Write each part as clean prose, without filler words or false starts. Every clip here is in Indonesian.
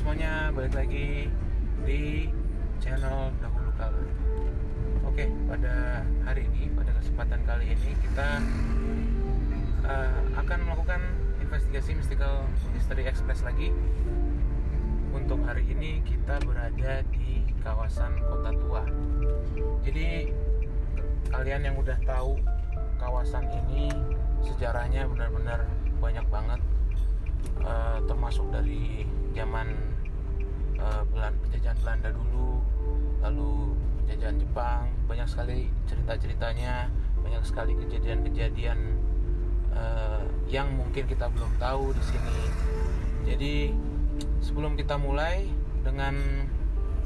semuanya, balik lagi di channel Dahulu Kala. Oke, pada hari ini, pada kesempatan kali ini kita akan melakukan investigasi Mystery Express lagi. Untuk hari ini kita berada di kawasan Kota Tua. Jadi kalian yang udah tahu kawasan ini sejarahnya benar-benar banyak banget, termasuk dari zaman penjajahan Belanda dulu, lalu penjajahan Jepang. Banyak sekali cerita-ceritanya, banyak sekali kejadian-kejadian yang mungkin kita belum tahu di sini. Jadi sebelum kita mulai dengan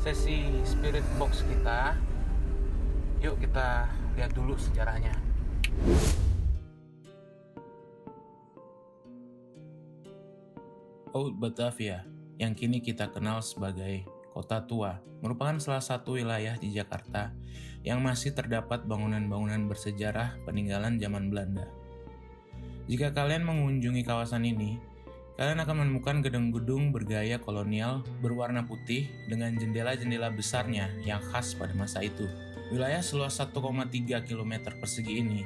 sesi spirit box kita, yuk kita lihat dulu sejarahnya. Old Batavia, yang kini kita kenal sebagai Kota Tua, merupakan salah satu wilayah di Jakarta yang masih terdapat bangunan-bangunan bersejarah peninggalan zaman Belanda. Jika kalian mengunjungi kawasan ini, kalian akan menemukan gedung-gedung bergaya kolonial berwarna putih dengan jendela-jendela besarnya yang khas pada masa itu. Wilayah seluas 1,3 km persegi ini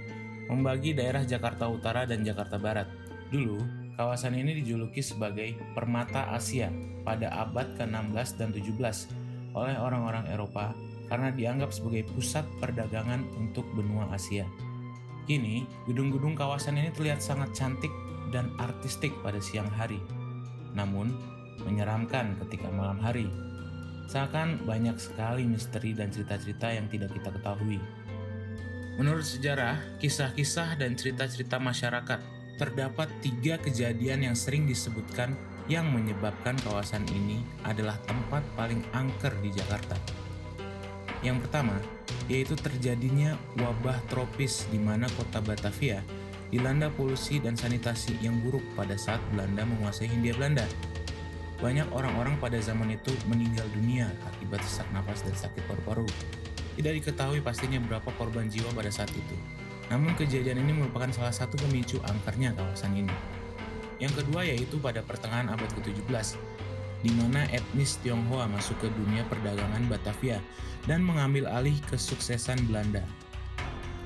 membagi daerah Jakarta Utara dan Jakarta Barat. Dulu, kawasan ini dijuluki sebagai Permata Asia pada abad ke-16 dan 17 oleh orang-orang Eropa karena dianggap sebagai pusat perdagangan untuk benua Asia. Kini, gedung-gedung kawasan ini terlihat sangat cantik dan artistik pada siang hari, namun menyeramkan ketika malam hari. Seakan banyak sekali misteri dan cerita-cerita yang tidak kita ketahui. Menurut sejarah, kisah-kisah dan cerita-cerita masyarakat, terdapat 3 kejadian yang sering disebutkan yang menyebabkan kawasan ini adalah tempat paling angker di Jakarta. Yang pertama, yaitu terjadinya wabah tropis di mana kota Batavia dilanda polusi dan sanitasi yang buruk pada saat Belanda menguasai Hindia Belanda. Banyak orang-orang pada zaman itu meninggal dunia akibat sesak napas dan sakit paru-paru. Tidak diketahui pastinya berapa korban jiwa pada saat itu. Namun kejadian ini merupakan salah satu pemicu angkernya kawasan ini. Yang kedua yaitu pada pertengahan abad ke-17, di mana etnis Tionghoa masuk ke dunia perdagangan Batavia dan mengambil alih kesuksesan Belanda.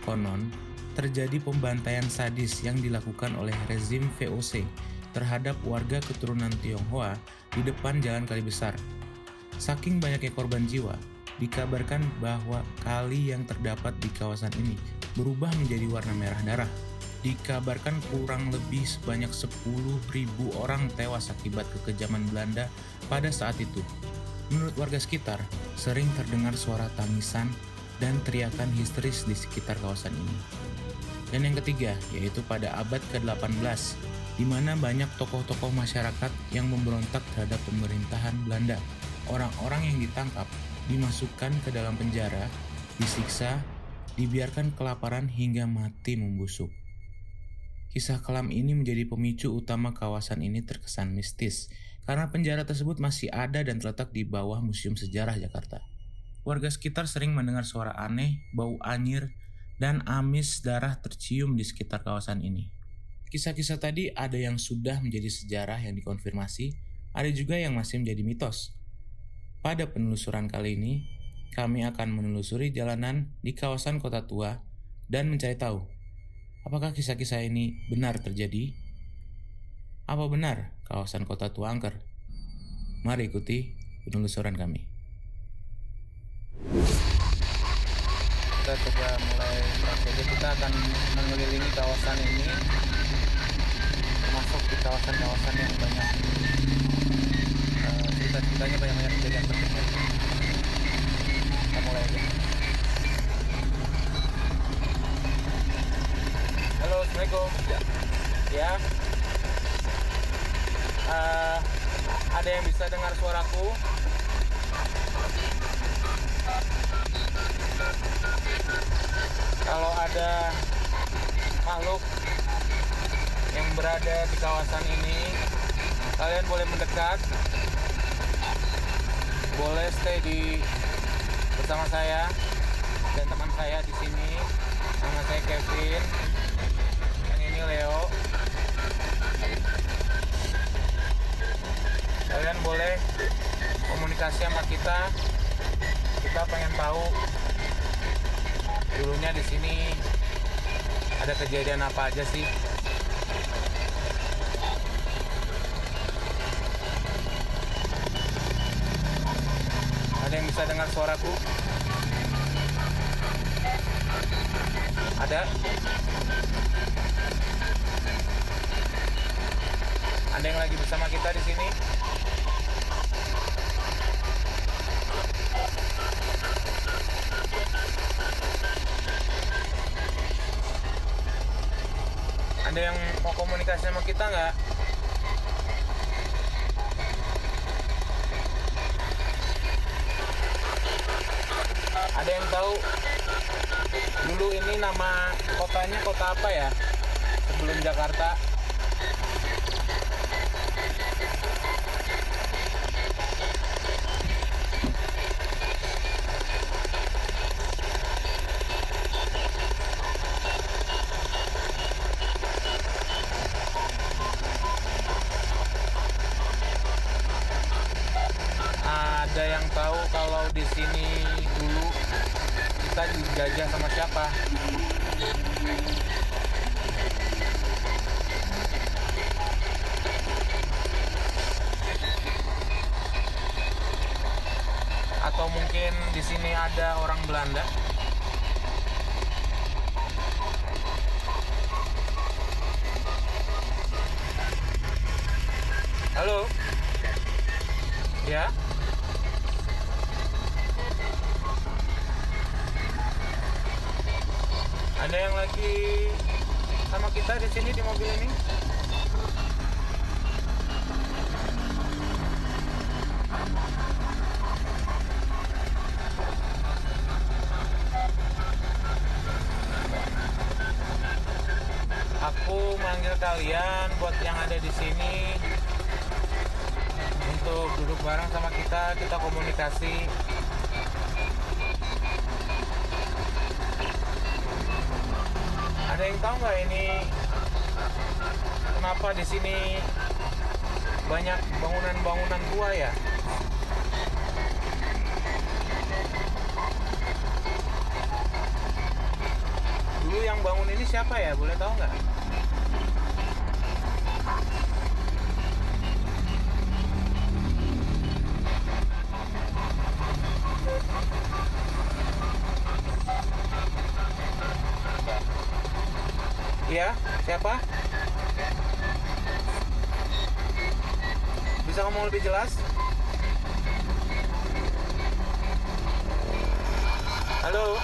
Konon, terjadi pembantaian sadis yang dilakukan oleh rezim VOC terhadap warga keturunan Tionghoa di depan Jalan Kali Besar. Saking banyaknya korban jiwa, dikabarkan bahwa kali yang terdapat di kawasan ini berubah menjadi warna merah darah. Dikabarkan kurang lebih sebanyak 10.000 orang tewas akibat kekejaman Belanda pada saat itu. Menurut warga sekitar, sering terdengar suara tangisan dan teriakan histeris di sekitar kawasan ini. Dan yang ketiga, yaitu pada abad ke-18, di mana banyak tokoh-tokoh masyarakat yang memberontak terhadap pemerintahan Belanda. Orang-orang yang ditangkap, dimasukkan ke dalam penjara, disiksa, dibiarkan kelaparan hingga mati membusuk. Kisah kelam ini menjadi pemicu utama kawasan ini terkesan mistis, karena penjara tersebut masih ada dan terletak di bawah Museum Sejarah Jakarta. Warga sekitar sering mendengar suara aneh, bau anyir, dan amis darah tercium di sekitar kawasan ini. Kisah-kisah tadi ada yang sudah menjadi sejarah yang dikonfirmasi, ada juga yang masih menjadi mitos. Pada penelusuran kali ini, kami akan menelusuri jalanan di kawasan Kota Tua dan mencari tahu, apakah kisah-kisah ini benar terjadi? Apa benar kawasan Kota Tua angker? Mari ikuti penelusuran kami. Kita coba mulai saja. Kita akan mengelilingi kawasan ini, masuk di kawasan-kawasan yang banyak cerita-ceritanya, banyak kejadian penting. Kita mulai aja. Halo, Assalamualaikum. Ya. Ada yang bisa dengar suaraku? Kalau ada makhluk yang berada di kawasan ini, kalian boleh mendekat, boleh stay bersama saya dan teman saya di sini. Nama saya Kevin, yang ini Leo. Kalian boleh komunikasi sama kita. Kita pengen tahu dulunya di sini ada kejadian apa aja sih. Ada yang bisa dengar suaraku? Ada? Ada yang lagi bersama kita di sini? Ada yang mau komunikasi sama kita nggak? Ada yang tahu dulu ini nama kotanya kota apa ya sebelum Jakarta? Ada yang tahu kalau di sini dulu kita dijajah sama siapa? Atau mungkin di sini ada orang Belanda? Halo? Ya? Ada yang lagi sama kita di sini di mobil ini? Aku manggil kalian buat yang ada di sini untuk duduk bareng sama kita komunikasi. Ada yang tahu nggak ini kenapa di sini banyak bangunan-bangunan tua ya? Dulu yang bangun ini siapa ya? Boleh tahu nggak? Iya, siapa? Bisa ngomong lebih jelas? Halo?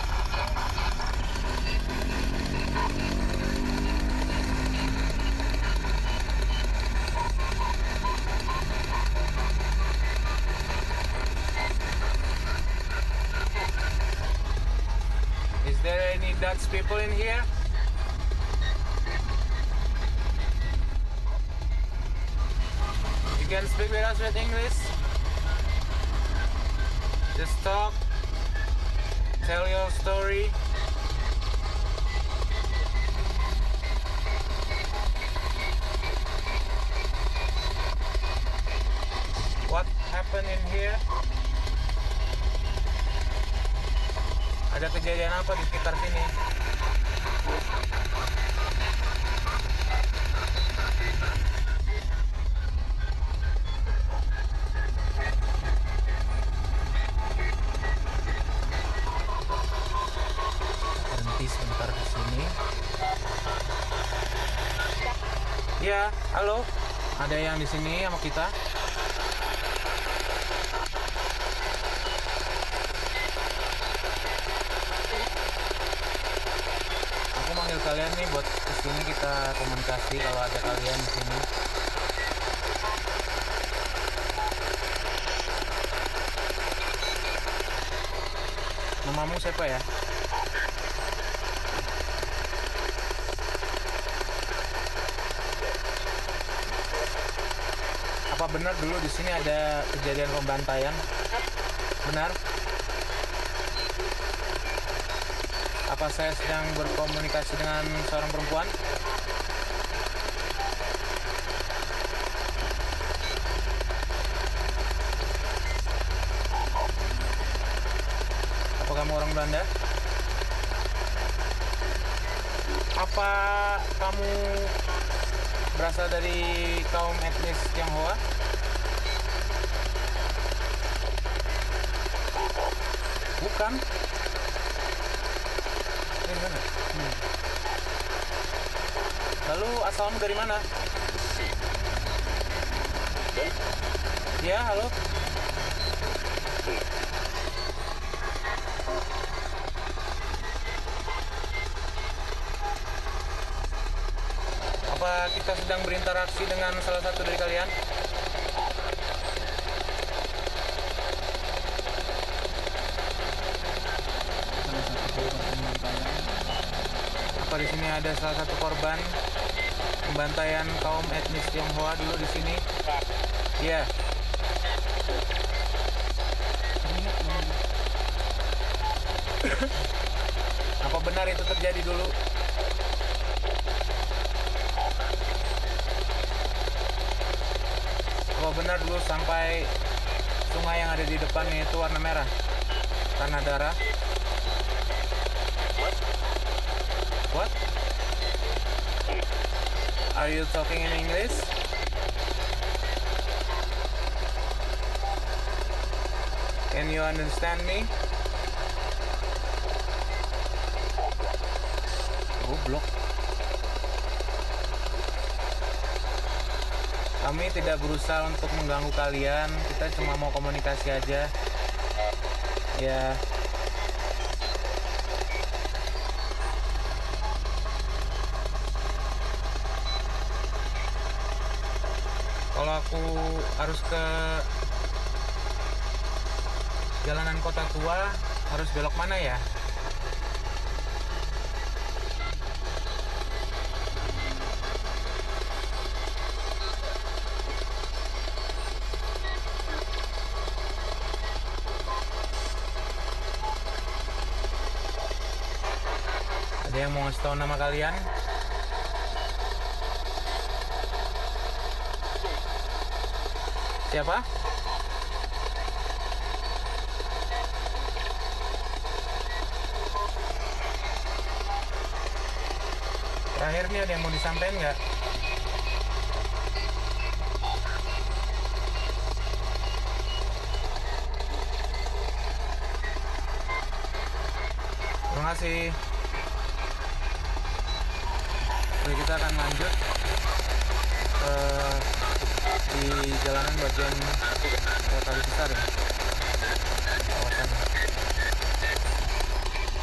Is there any Dutch people in here? You can speak with us with English. Just talk. Tell your story. What happened in here? Ada kejadian apa di sekitar sini? Berhenti sebentar di sini. Ya, halo. Ada yang di sini sama kita? Aku manggil kalian nih buat kesini kita komunikasi kalau ada kalian di sini. Namamu siapa ya? Apa benar dulu di sini ada kejadian pembantaian? Benar? Apa saya sedang berkomunikasi dengan seorang perempuan? kamu orang Belanda? Apa kamu berasal dari kaum etnis Tionghoa? Bukan. Dari mana? Lalu asalmu dari mana? Ya, halo. Apa kita sedang berinteraksi dengan salah satu dari kalian? Apa di sini ada salah satu korban pembantaian kaum etnis Tionghoa dulu di sini? Iya. Apa benar itu terjadi dulu? Apa benar dulu sampai sungai yang ada di depannya itu warna merah karena darah? What? Are you talking in English? Can you understand me? Goblok. Kami tidak berusaha untuk mengganggu kalian, kita cuma mau komunikasi aja. Ya. Kalau aku harus ke jalanan kota tua, harus belok mana ya? Ada yang mau ngasih tahu nama kalian? Siapa? Terakhir nih, ada yang mau disampaikan nggak? Terima kasih. Oke, kita akan lanjut di jalanan bagian kali besar ya. Kawasan.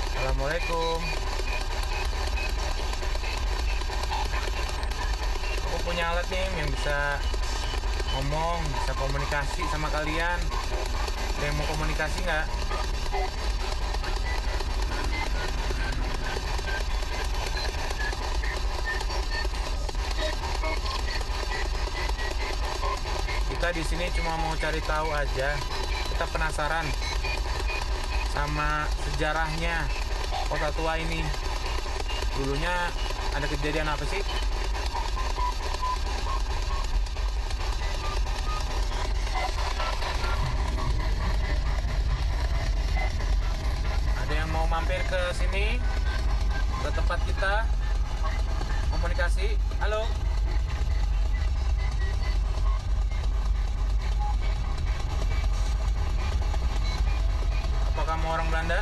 Assalamualaikum. Aku punya alat nih yang bisa ngomong, bisa komunikasi sama kalian. Ada yang mau komunikasi nggak? Kita di sini cuma mau cari tahu aja. Kita penasaran sama sejarahnya kota tua ini. Dulunya ada kejadian apa sih? Ada yang mau mampir ke sini, ke tempat kita komunikasi? Halo. Kamu orang Belanda?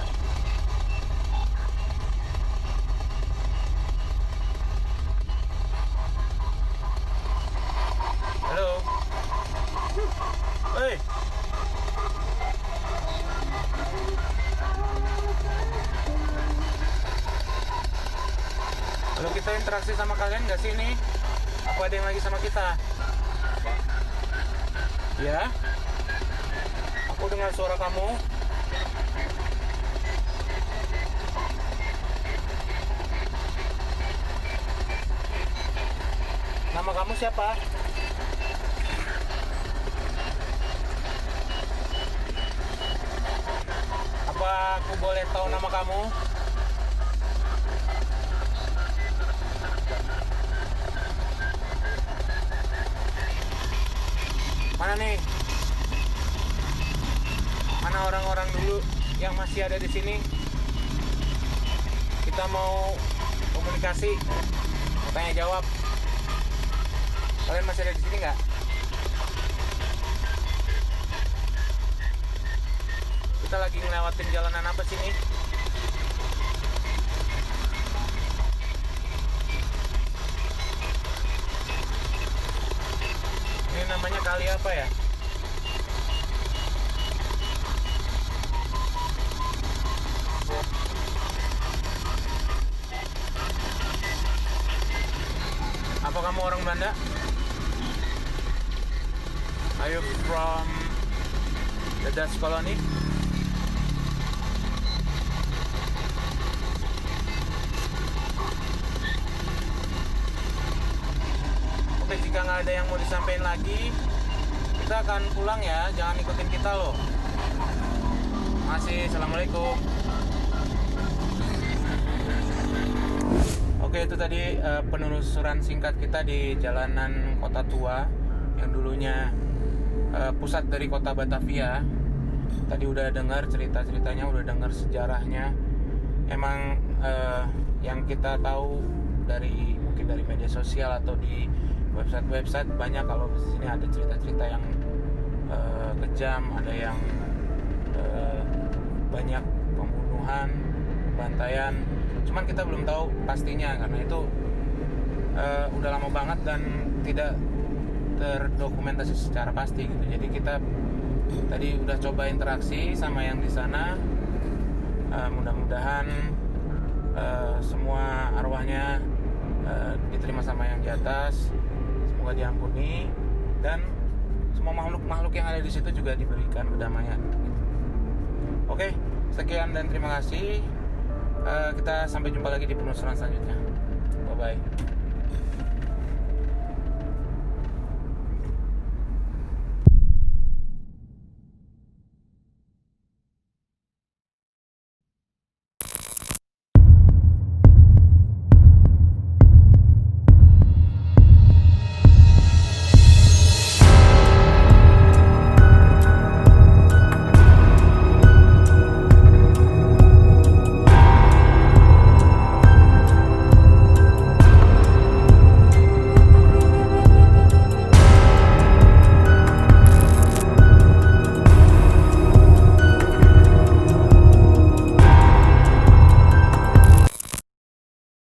Halo. Hei. Kalau kita interaksi sama kalian nggak sih ini? Apa ada yang lagi sama kita? Ya? Aku dengar suara kamu. Nama kamu siapa? Apa aku boleh tahu nama kamu? Mana nih? Mana orang-orang dulu? yang masih ada di sini. Kita mau komunikasi, mau tanya jawab. Kalian masih ada di sini nggak? Kita lagi ngelewatin jalanan apa sini? Ini namanya kali apa ya? Apa kamu orang Belanda? Are you from the Dutch colony? Oke, jika nggak ada yang mau disampaikan lagi, kita akan pulang ya. Jangan ikutin kita loh. Masih, assalamualaikum. Oke, itu tadi penelusuran singkat kita di jalanan Kota Tua yang dulunya pusat dari kota Batavia. Tadi udah dengar cerita-ceritanya, udah dengar sejarahnya. Emang yang kita tahu mungkin dari media sosial atau di website banyak kalau di sini ada cerita-cerita yang kejam, ada yang banyak pembunuhan, pembantaian. Cuman kita belum tahu pastinya karena itu udah lama banget dan tidak terdokumentasi secara pasti gitu. Jadi kita tadi udah coba interaksi sama yang di sana. Mudah-mudahan semua arwahnya diterima sama yang di atas, semoga diampuni, dan semua makhluk-makhluk yang ada di situ juga diberikan kedamaian. Oke, sekian dan terima kasih. Kita sampai jumpa lagi di penelusuran selanjutnya. Bye bye.